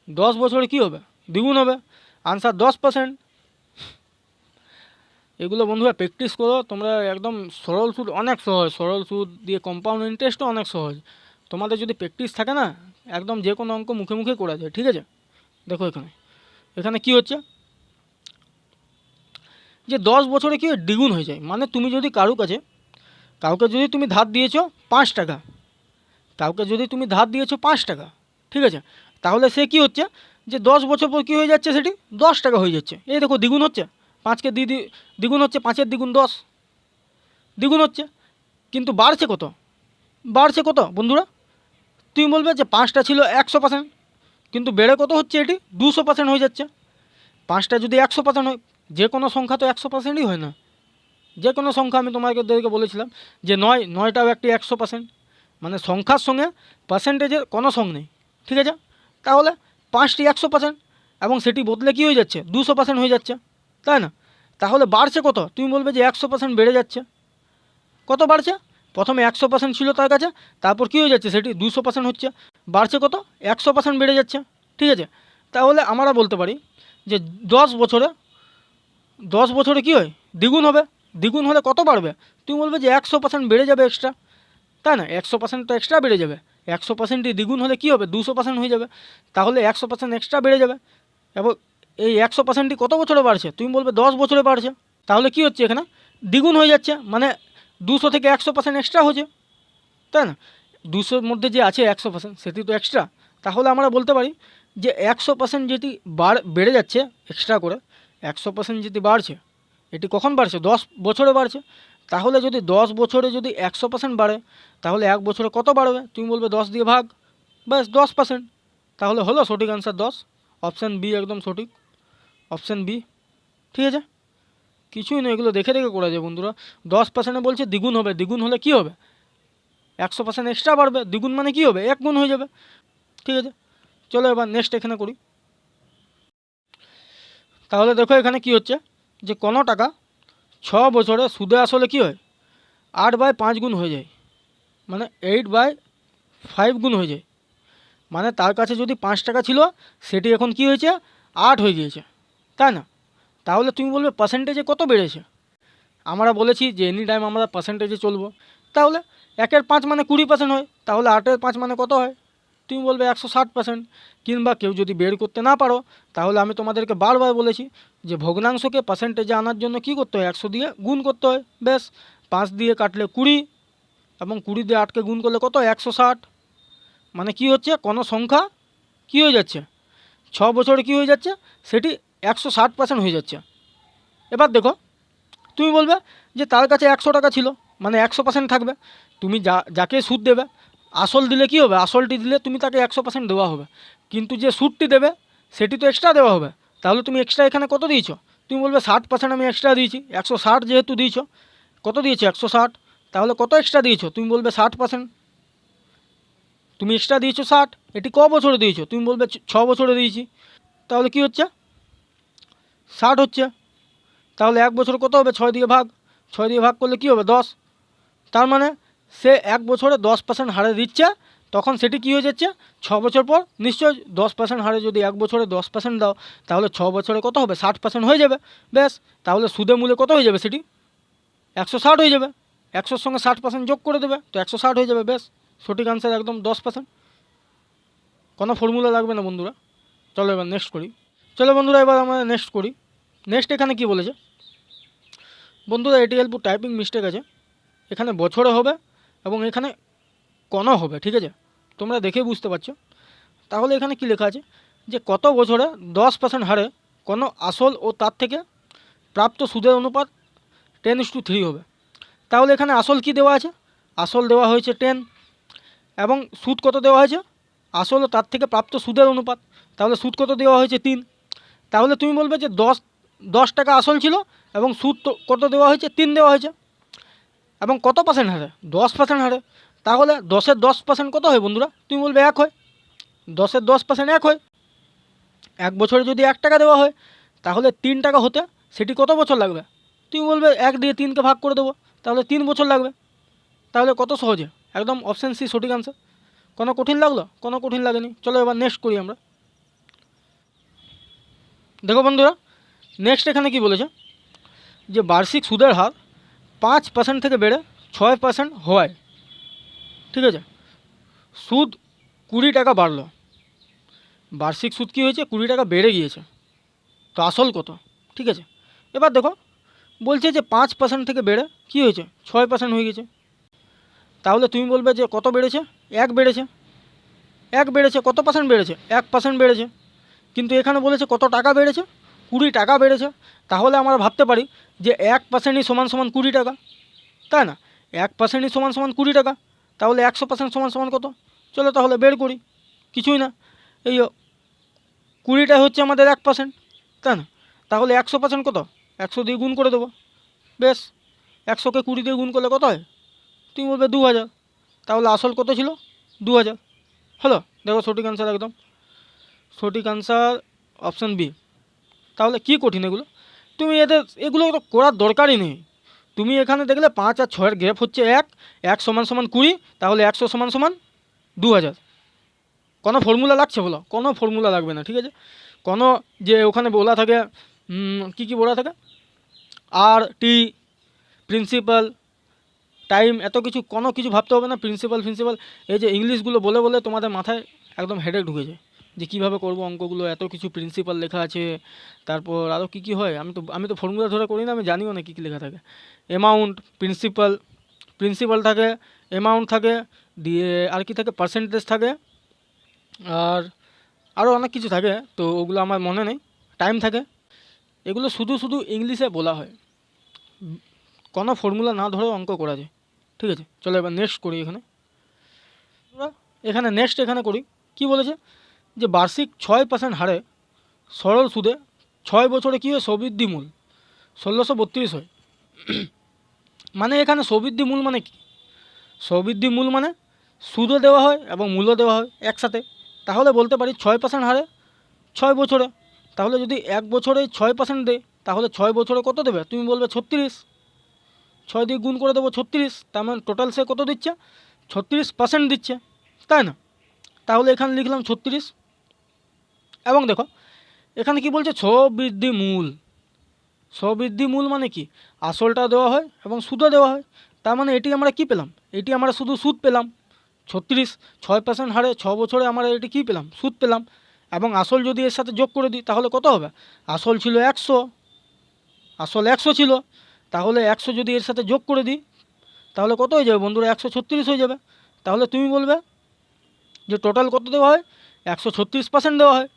10 বছরে কী হবে, দ্বিগুণ হবে। আনসার 10%। এগুলো বন্ধুরা প্র্যাকটিস করো তোমরা, একদম সরল সুদ অনেক সহজ, সরল সুদ দিয়ে কম্পাউন্ড ইন্টারেস্টও অনেক সহজ। তোমাদের যদি প্র্যাকটিস থাকে না, একদম যে কোনো অঙ্ক মুখে মুখে করা যায়, ঠিক আছে? দেখো এখানে এখানে কি হচ্ছে, যে 10 বছরে কি দ্বিগুণ হয়ে যায়। মানে তুমি যদি কাউকে যদি তুমি ধার দিয়েছো 5 টাকা, কাউকে যদি তুমি ধার দিয়েছো 5 টাকা, ঠিক আছে? তাহলে সে কি হচ্ছে, যে 10 বছর পর কী হয়ে যাচ্ছে, সেটি 10 টাকা হয়ে যাচ্ছে। এই দেখো দ্বিগুণ হচ্ছে, 5কে দ্বিগুণ হচ্ছে, 5-এর দ্বিগুণ 10, দ্বিগুণ হচ্ছে। কিন্তু বাড়ছে কত, বাড়ছে কত বন্ধুরা, তুমি বলবে যে 5টা ছিল 100%, কিন্তু বেড়ে কত হচ্ছে, এটি 200% হয়ে যাচ্ছে। 5টা যদি 100% হয়, যে কোনো সংখ্যা তো 100%ই হয় না। যে কোনো সংখ্যা, আমি তোমাদেরকে বলেছিলাম যে 9টাও একটি 100%, মানে সংখ্যার সঙ্গে পার্সেন্টেজের কোনো সঙ্গ নেই, ঠিক আছে? তাহলে 5টি 100% এবং সেটি বদলে কী হয়ে যাচ্ছে, 200% হয়ে যাচ্ছে, তাই না? তাহলে বাড়ছে কত, তুমি বলবে যে 100% বেড়ে যাচ্ছে। কত বাড়ছে, প্রথমে 100% ছিল তার কাছে, তারপর কী হয়ে যাচ্ছে, সেটি 200% হচ্ছে। বাড়ছে কত, 100% বেড়ে যাচ্ছে, ঠিক আছে? তাহলে আমরা বলতে পারি যে 10 বছরে কী হয়, দ্বিগুণ হবে। দ্বিগুণ হলে কত বাড়বে, তুমি বলবে যে 100% বেড়ে যাবে এক্সট্রা, তাই না? 100% তো এক্সট্রা বেড়ে যাবে। 100%ই দ্বিগুণ হলে কী হবে, 200% হয়ে যাবে। তাহলে 100% এক্সট্রা বেড়ে যাবে। এবং এই 100%ই কত বছরে বাড়ছে, তুমি বলবে 10 বছরে বাড়ছে। তাহলে কি হচ্ছে, এখানে দ্বিগুণ হয়ে যাচ্ছে, মানে 200 থেকে 100% এক্সট্রা হচ্ছে, তাই না? 200-র মধ্যে যে আছে 100% সেটি তো এক্সট্রা। তাহলে আমরা বলতে পারি যে 100% যেটি বেড়ে যাচ্ছে এক্সট্রা করে, 100% যেটি বাড়ছে, এটি কখন বাড়ছে, 10 বছরে বাড়ছে। তাহলে যদি 10 বছরে যদি 100% বাড়ে, তাহলে 1 বছরে কত বাড়বে, তুমি বলবে 10 দিয়ে ভাগ, ব্যাস 10%। তাহলে হলো সঠিক আনসার 10। অপশান বি একদম সঠিক, অপশান বি, ঠিক আছে? কিছুই না, এগুলো দেখে দেখে করা যায় বন্ধুরা। 10% বলছে দ্বিগুণ হবে, দ্বিগুণ হলে কি হবে, 100% এক্সট্রা বাড়বে, দ্বিগুণ মানে কি হবে, 1 গুণ হয়ে যাবে, ঠিক আছে? চলো এবার নেক্সট এখানে করি। তাহলে দেখো এখানে কি হচ্ছে, যে কোনো টাকা 6 বছরে সুদে আসলে কি হয়, 8/5 গুণ হয়ে যায়, মানে 8/5 গুণ হয়ে যায়। মানে তার কাছে যদি 5 টাকা ছিল, সেটি এখন কি হয়েছে, 8 হয়ে গিয়েছে, তাই না? তাহলে তুমি বলবে পার্সেন্টেজে কত বেড়েছে। আমরা বলেছি যে এনি টাইম আমরা পার্সেন্টেজে চলবো। তাহলে 1/5 মানে 20% হয়, তাহলে 8/5 মানে কত হয়? তুমি বলবে 160%। কিংবা কেউ যদি বের করতে না পারো, তাহলে আমি তোমাদেরকে বারবার বলেছি যে ভগ্নাংশকে পার্সেন্টেজে আনার জন্য কি করতে হয়? 100 দিয়ে গুণ করতে হয়। বেশ, 5 দিয়ে কাটলে 20 এবং 20 দিয়ে 8কে গুণ করলে কত? 160। মানে কি হচ্ছে? কোনো সংখ্যা কি হয়ে যাচ্ছে? 6 বছরে কি হয়ে যাচ্ছে? সেটি 160% হয়ে যাচ্ছে। এবার দেখো, তুমি বলবে যে তার কাছে 100 টাকা ছিল, মানে 100% থাকবে। তুমি যাকে সুদ দেবে, আসল দিলে কি হবে? আসলটি দিলে তুমি তাকে 100% দেওয়া হবে, কিন্তু যে সুদটি দেবে সেটি তো এক্সট্রা দেওয়া হবে। তাহলে তুমি এক্সট্রা এখানে কত দিয়েছো? তুমি বলবে 60% আমি এক্সট্রা দিয়েছি। 160 যেহেতু দিয়েছো, কত দিয়েছো? 160। তাহলে কত এক্সট্রা দিয়েছো? তুমি বলবে 60%। তুমি এক্সট্রা দিয়েছো 60। এটি ক বছরে দিয়েছো? তুমি বলবে 6 বছরে দিয়েছি। তাহলে কি হচ্ছে? 60 হচ্ছে। তাহলে 1 বছর কত হবে? 6 দিয়ে ভাগ। 6 দিয়ে ভাগ করলে কি হবে? 10। তার মানে সে 1 বছরে 10% হারে দিচ্ছে, তখন সেটি কী হয়ে যাচ্ছে? 6 বছর পর নিশ্চয়ই 10% হারে যদি 1 বছরে 10% দাও, তাহলে 6 বছরে কত হবে? 60% হয়ে যাবে। বেশ, তাহলে সুদে মূলে কত হয়ে যাবে? সেটি 160 হয়ে যাবে। 100-র সঙ্গে 60% যোগ করে দেবে, তো 160 হয়ে যাবে। বেশ, সঠিক আনসার একদম 10%। কোনো ফর্মুলা লাগবে না বন্ধুরা। চলো এবার নেক্সট করি। চলো বন্ধুরা, এবার আমরা নেক্সট করি। নেক্সট এখানে কি বলেছে বন্ধুরা? এটি অল্প টাইপিং মিস্টেক আছে। এখানে বছরে হবে এবং এখানে কণ হবে, ঠিক আছে? তোমরা দেখে বুঝতে পারছো। তাহলে এখানে কি লেখা আছে যে কত বছরে 10% হারে কোনো আসল ও তার থেকে প্রাপ্ত সুদের অনুপাত 10:3 হবে। তাহলে এখানে আসল কি দেওয়া আছে? আসল দেওয়া হয়েছে 10 এবং সুদ কত দেওয়া হয়েছে? আসল ও তার থেকে প্রাপ্ত সুদের অনুপাত। তাহলে সুদ কত দেওয়া হয়েছে? 3। তাহলে তুমি বলবে যে 10 টাকা আসল ছিল এবং সুদ কত দেওয়া হয়েছে? 3 দেওয়া হয়েছে। এবং কত পার্সেন্ট হারে? 10% হারে। তাহলে 10-এর 10% কত হয় বন্ধুরা? তুমি বলবে 1 হয়। 10-এর 10% 1 হয়। 1 বছরে যদি 1 টাকা দেওয়া হয়, তাহলে 3 টাকা হতে সেটি কত বছর লাগবে? তুমি বলবে 1 দিয়ে 3কে ভাগ করে দেবো, তাহলে 3 বছর লাগবে। তাহলে কত সহজে, একদম অপশান সি সঠিক আনসার। কোনো কঠিন লাগলো? কোনো কঠিন লাগেনি। চলো এবার নেক্সট করি আমরা। দেখো বন্ধুরা, নেক্সট এখানে কি বলেছে যে বার্ষিক সুদের হার 5% থেকে বেড়ে 6% হয়, ঠিক আছে? সুদ 20 টাকা বাড়লো। বার্ষিক সুদ কী হয়েছে? 20 টাকা বেড়ে গিয়েছে। তো আসল কত? ঠিক আছে, এবার দেখো বলছে যে 5% থেকে বেড়ে কী হয়েছে? 6% হয়ে গেছে। তাহলে তুমি বলবে যে কত বেড়েছে? 1 বেড়েছে। 1 বেড়েছে। কত পার্সেন্ট বেড়েছে? 1% বেড়েছে। কিন্তু এখানে বলেছে কত টাকা বেড়েছে? 20 টাকা বেড়েছে। তাহলে আমরা ভাবতে পারি যে 1%ই সমান সমান 20 টাকা, তাই না? 1%ই সমান সমান 20 টাকা। তাহলে 100% সমান সমান কত? চলো তাহলে বের করি। কিছুই না, এই 20টা হচ্ছে আমাদের 1%, তাই না? তাহলে 100% কত? 100 দিয়ে গুণ করে দেবো। বেশ, 100কে 20 দিয়ে গুণ করলে কত হয়? তুমি বলবে 2000। তাহলে আসল কত ছিল? 2000। হলো, দেখো সঠিক আনসার একদম সঠিক আনসার অপশান বি। তাহলে কি কঠিন এগুলো? তুমি এগুলো তো করার দরকারই নেই। তুমি এখানে দেখলে 5 আর 6-এর গ্যাপ হচ্ছে 1 সমান সমান 20, তাহলে 100 সমান সমান 2000। কোনো ফর্মুলা লাগছে বলো? কোনো ফর্মুলা লাগবে না, ঠিক আছে? কোনো যে ওখানে বলা থাকে কি বলা থাকে, আর টি, প্রিন্সিপাল, টাইম, এত কিছু কোনো কিছু ভাবতে হবে না। প্রিন্সিপাল এই যে ইংলিশগুলো বলে বলে তোমাদের মাথায় একদম হেডেক ঢুকে যায় যে কীভাবে করবো অঙ্কগুলো, এত কিছু প্রিন্সিপাল লেখা আছে, তারপর আরও কী হয়। আমি তো ফর্মুলা ধরে করি না, আমি জানিও না কী লেখা থাকে। অ্যামাউন্ট, প্রিন্সিপাল থাকে, অ্যামাউন্ট থাকে, দিয়ে আর কি থাকে? পার্সেন্টেজ থাকে, আর আরও অনেক কিছু থাকে, তো ওগুলো আমার মনে নেই। টাইম থাকে। এগুলো শুধু ইংলিশে বলা হয়, কোনো ফর্মুলা না ধরেও অঙ্ক করা যায়, ঠিক আছে? চলো এবার নেক্সট করি। এখানে নেক্সট এখানে করি কি বলেছে যে বার্ষিক 6% হারে সরল সুদে 6 বছরে কী হয়? সবৃদ্ধি মূল 1632 হয়। মানে এখানে সবৃদ্ধি মূল মানে কি? সবৃদ্ধি মূল মানে সুদও দেওয়া হয় এবং মূলও দেওয়া হয় একসাথে। তাহলে বলতে পারি 6% হারে 6 বছরে। তাহলে যদি 1 বছরে 6% দেয়, তাহলে 6 বছরে কত দেবে? তুমি বলবে 36। 6 দিয়ে গুণ করে দেবো 36। তার মানে টোটাল সে কত দিচ্ছে? 36% দিচ্ছে, তাই না? তাহলে এখানে লিখলাম 36। এবং দেখো এখানে কি বলছে? সবৃদ্ধি মূল। সবৃদ্ধি মূল মানে কি? আসলটা দেওয়া হয় এবং সুদও দেওয়া হয়। তার মানে এটি আমরা কি পেলাম? এটি আমরা শুধু সুদ পেলাম 6% হারে 6 বছরে আমরা এটি কী পেলাম, সুদ পেলাম। এবং আসল যদি এর সাথে যোগ করে দিই তাহলে কত হবে, আসল ছিল 100, আসল 100 ছিল, তাহলে 100 যদি এর সাথে যোগ করে দিই তাহলে কত হয়ে যাবে বন্ধুরা, 136 হয়ে যাবে। তাহলে তুমি বলবে যে টোটাল কত দেওয়া হয়, 136% দেওয়া হয়।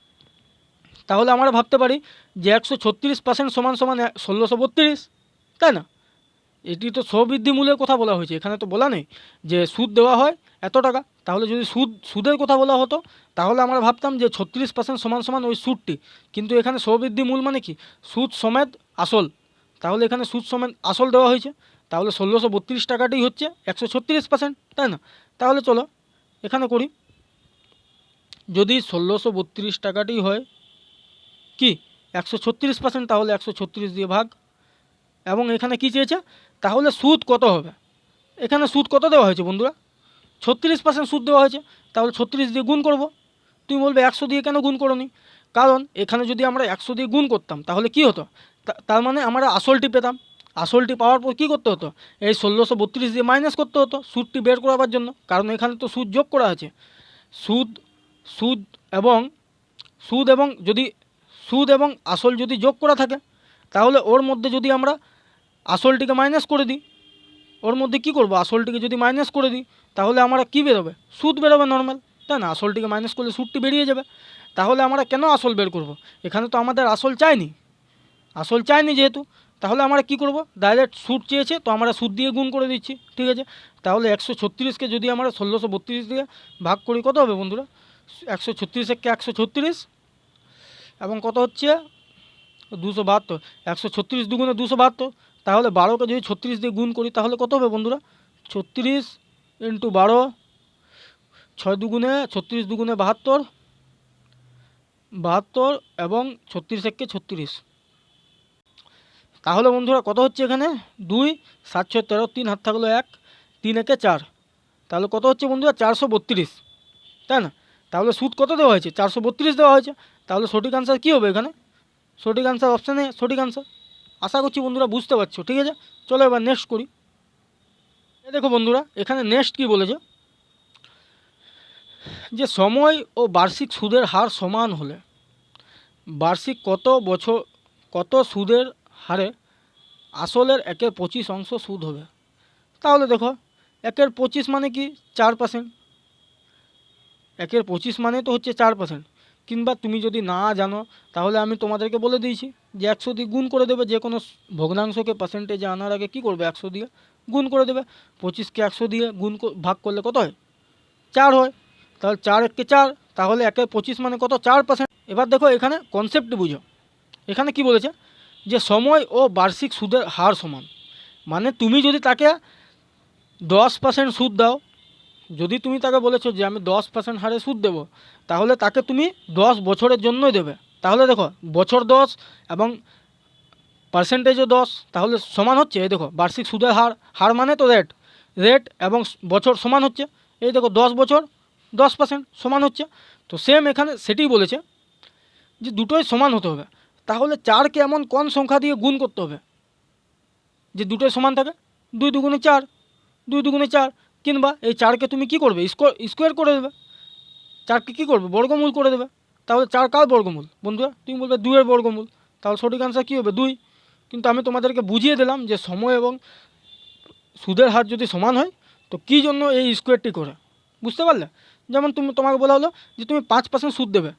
তাহলে আমরা ভাবতে পারি যে 136% সমান সমান 1632, তাই না? এটি তো স্ববৃদ্ধি মূল্যের কথা বলা হয়েছে, এখানে তো বলা নেই যে সুদ দেওয়া হয় এত টাকা। তাহলে যদি সুদের কথা বলা হতো তাহলে আমরা ভাবতাম যে 36% সমান সমান ওই সুদটি, কিন্তু এখানে স্ববৃদ্ধি মূল মানে কি, সুদ সমেত আসল। তাহলে এখানে সুদ সমেত আসল দেওয়া হয়েছে, তাহলে 1632 টাকাটি হচ্ছে 136%, তাই না? তাহলে চলো এখানে করি, যদি 1632 টাকাটি হয় কি 136%, তাহলে 136 দিয়ে ভাগ। এবং এখানে কি চেয়েছে, তাহলে সুদ কত হবে, এখানে সুদ কত দেওয়া হয়েছে বন্ধুরা, 36% সুদ দেওয়া হয়েছে, তাহলে 36 দিয়ে গুণ করব। তুমি বলবে 100 দিয়ে কেন গুণ করোনি, কারণ এখানে যদি আমরা 100 দিয়ে গুণ করতাম তাহলে কি হতো, তার মানে আমরা আসলটি পেতাম। আসলটি পাওয়ার পর কী করতে হতো, এই 1632 দিয়ে মাইনাস করতে হতো সুদটি বের করাবার জন্য, কারণ এখানে তো সুদ যোগ করা আছে। সুদ সুদ এবং সুদ এবং যদি সুদ এবং আসল যদি যোগ করা থাকে তাহলে ওর মধ্যে যদি আমরা আসলটিকে মাইনাস করে দিই, ওর মধ্যে কি করব, আসলটিকে যদি মাইনাস করে দিই তাহলে আমরা কি বেরোবে, সুদ বেরোবে নর্মাল, তাই না? আসলটিকে মাইনাস করলে সুদটি বেরিয়ে যাবে। তাহলে আমরা কেন আসল বের করব, এখানে তো আমাদের আসল চাইনি, আসল চাইনি যেহেতু, তাহলে আমরা কি করব, ডাইরেক্ট সুদ চেয়েছে তো আমরা সুদ দিয়ে গুণ করে দিচ্ছি, ঠিক আছে? তাহলে 136কে যদি আমরা 1632 দিয়ে ভাগ করি কত হবে বন্ধুরা, 136 136 এবং কত হচ্ছে 272, 136 দুগুণে 272, তাহলে 12কে যদি 36 দিয়ে গুণ করি তাহলে কত হবে বন্ধুরা, 36 ইন্টু 12, 6 দুগুণে 36 দুগুণে 72, 72 এবং 36 একে 36। তাহলে বন্ধুরা কত হচ্ছে এখানে 2, 7 6 13, 3 হাত থাকলো 1, 3 একে 4, তাহলে কত হচ্ছে বন্ধুরা 432, তাই না? তাহলে সুদ কত দেওয়া হয়েছে, 432 দেওয়া হয়েছে। তাহলে সঠিক আনসার কী হবে এখানে, সঠিক আনসার অপশানে সঠিক আনসার। আশা করছি বন্ধুরা বুঝতে পারছো, ঠিক আছে? চলো এবার নেক্সট করি। দেখো বন্ধুরা এখানে নেক্সট কি বলেছে, যে সময় ও বার্ষিক সুদের হার সমান হলে বার্ষিক কত সুদের হারে আসলের 1/25 অংশ সুদ হবে। তাহলে দেখো 1/25 মানে কি 4%, 1/25 মানে তো হচ্ছে 4%। কিংবা তুমি যদি না জানো তাহলে আমি তোমাদেরকে বলে দিয়েছি যে 100 দিয়ে গুণ করে দেবে, যে কোনো ভগ্নাংশকে পার্সেন্টেজে আনার আগে কী করবে, 100 দিয়ে গুণ করে দেবে। 25কে 100 দিয়ে ভাগ করলে কত হয়, 4 হয়। তাহলে 4 1 4, তাহলে 1/25 মানে কত, 4%। এবার দেখো এখানে কনসেপ্টটি বুঝো, এখানে কি বলেছে যে সময় ও বার্ষিক সুদের হার সমান, মানে তুমি যদি তাকে 10% সুদ দাও, যদি তুমি তাকে বলেছো যে আমি 10% হারে সুদ দেবো, তাহলে তাকে তুমি 10 বছরের জন্যই দেবে। তাহলে দেখো বছর 10 এবং পার্সেন্টেজও 10, তাহলে সমান হচ্ছে। এই দেখো বার্ষিক সুদের হার মানে তো রেট এবং বছর সমান হচ্ছে। এই দেখো 10 বছর 10% সমান হচ্ছে। তো সেম এখানে সেটাই বলেছে যে দুটোই সমান হতে হবে। তাহলে 4কে এমন কোন সংখ্যা দিয়ে গুণ করতে হবে যে দুটোই সমান থাকে, 2 দুগুণে 4, 2 দুগুণে 4, কিংবা এই 4কে তুমি কি করবে, স্কোয়ার করে দেবে, 4কে কী করবে, বর্গমূল করে দেবে। তাহলে 4 কার বর্গমূল বন্ধুরা, তুমি বলবে 2 এর বর্গমূল, তাহলে সঠিক আনসার কী হবে 2। কিন্তু আমি তোমাদেরকে বুঝিয়ে দিলাম যে সময় এবং সুদের হার যদি সমান হয় তো কী জন্য এই স্কোয়ারটি করে, বুঝতে পারলে? যেমন তোমাকে বলা হলো যে তুমি 5% সুদ দেবে,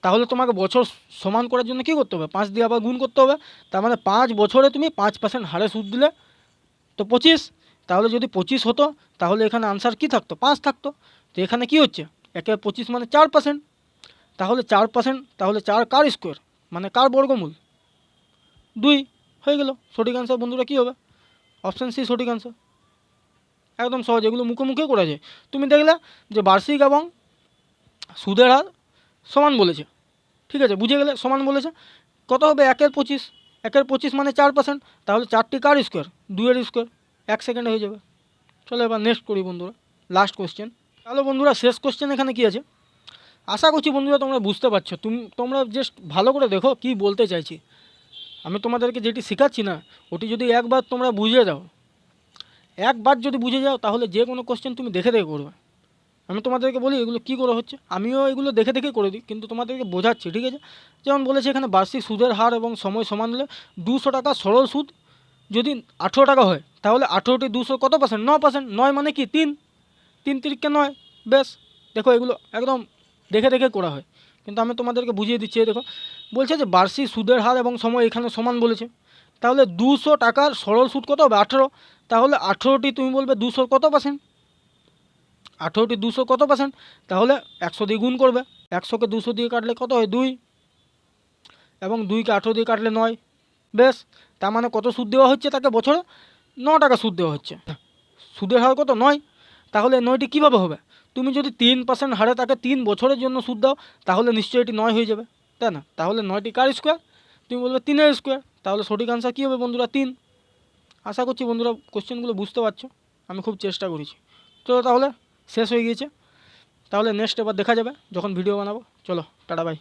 তাহলে তোমাকে বছর সমান করার জন্য কী করতে হবে, 5 দিয়ে আবার গুণ করতে হবে। তার মানে 5 বছরে তুমি 5% হারে সুদ দিলে তো 25, তাহলে যদি 25 হতো তাহলে এখানে আনসার কী থাকতো, 5 থাকতো। তো এখানে কি হচ্ছে 1/25 মানে 4%, তাহলে 4%, তাহলে 4 কার স্কোয়ার মানে কার বর্গমূল, 2 হয়ে গেল। সঠিক আনসার বন্ধুরা কী হবে, অপশান সি সঠিক আনসার। একদম সহজ, এগুলো মুখে মুখে করা যায়। তুমি দেখলে যে বার্ষিক এবং সুদের হার সমান বলেছে, ঠিক আছে, বুঝে গেলে সমান বলেছে। কত হবে 1/25, 1/25 মানে 4%, তাহলে 4টি কার স্কোয়ার, 2 এর স্কোয়ার, 1 সেকেন্ডে হয়ে যাবে। চলো এবার নেক্সট করি বন্ধুরা, লাস্ট কোশ্চেন। তাহলে বন্ধুরা শেষ কোশ্চেন এখানে কী আছে, আশা করছি বন্ধুরা তোমরা বুঝতে পারছো। তোমরা জাস্ট ভালো করে দেখো কি বলতে চাইছি। আমি তোমাদেরকে যেটি শেখাচ্ছি না ওটি যদি একবার তোমরা বুঝে যাও, একবার যদি বুঝে যাও তাহলে যে কোনো কোশ্চেন তুমি দেখে দেখে করবে। আমি তোমাদেরকে বলি এগুলো কী করে হচ্ছে, আমিও এগুলো দেখে দেখে করে দিই, কিন্তু তোমাদেরকে বোঝাচ্ছি, ঠিক আছে। যেমন বলেছে এখানে বার্ষিক সুদের হার এবং সময় সমান হলে 200 টাকা সরল সুদ যদি 18 টাকা হয় তাহলে 18টি 200 কত পার্সেন্ট? 9%। 9 মানে কি 3, 3 তিরিকে 9। বেশ, দেখো এগুলো একদম দেখে দেখে করা হয়, কিন্তু আমি তোমাদেরকে বুঝিয়ে দিচ্ছি। দেখো বলছে যে বার্ষিক সুদের হার এবং সময় এখানে সমান বলেছে, তাহলে 200 টাকার সরল সুদ কত হবে? 18। তাহলে 18টি তুমি বলবে 200 কত পার্সেন্ট? 18টি 200 কত পার্সেন্ট? তাহলে 100 দিয়ে গুণ করবে। 100কে 200 দিয়ে কাটলে কত হয়? 2, এবং 2কে 18 দিয়ে কাটলে 9। বেশ, তার মানে কত সুদ দেওয়া হচ্ছে তাকে? বছরে 9 টাকা সুদ দেওয়া হচ্ছে। সুদের হার কত? 9। তাহলে 9টি কীভাবে হবে? তুমি যদি 3% হারে তাকে 3 বছরের জন্য সুদ দাও তাহলে নিশ্চয়ই এটি 9 হয়ে যাবে, তাই না? তাহলে 9টি কার স্কোয়ার? তুমি বলবে 3-এর স্কোয়ার। তাহলে সঠিক আনসার কী হবে বন্ধুরা? 3। আশা করছি বন্ধুরা কোশ্চেনগুলো বুঝতে পারছো, আমি খুব চেষ্টা করেছি। চলো তাহলে শেষ হয়ে গিয়েছে, তাহলে নেক্সট এবার দেখা যাবে যখন ভিডিও বানাবো। চলো টাটা বাই।